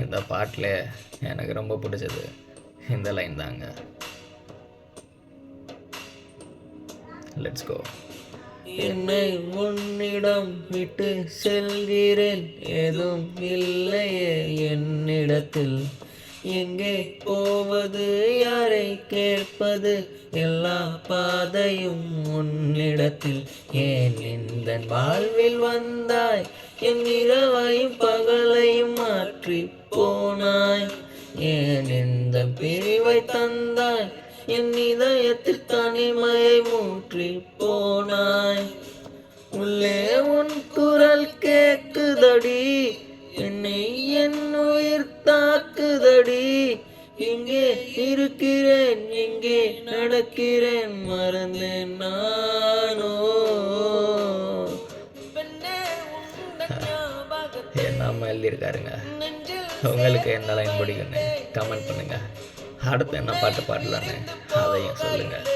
இந்த பாட்டில் எனக்கு ரொம்ப பிடிச்சது இந்த லைன் தாங்க. Let's go. என்னை உன்னிடம் விட்டு செல்கிறேன், ஏதும் இல்லையே என்னிடத்தில். எங்கே போவது, யாரை கேட்பது, எல்லா பாதையும் உன்னிடத்தில். ஏன் இந்த வாழ்வில் வந்தாய், என் இரவையும் பகலையும் மாற்றி போனாய். ஏன் இந்த பிரிவை தந்தாய், என் இதயத்தில் தனிமையை மூற்றி போனாய். உள்ளே உன் குரல் கேக்குதடி, என்னை என் உயிர் தாக்குதடி. இங்கே இருக்கிறேன், இங்கே நடக்கிறேன், மறந்தேன் நானோ. என்ன எழுதியிருக்காருங்க. உங்களுக்கு என்ன லைன் பிடிக்குன்னு கமெண்ட் பண்ணுங்கள். அடுத்து என்ன பாட்டு பாடலான்னு அதையும் சொல்லுங்கள்.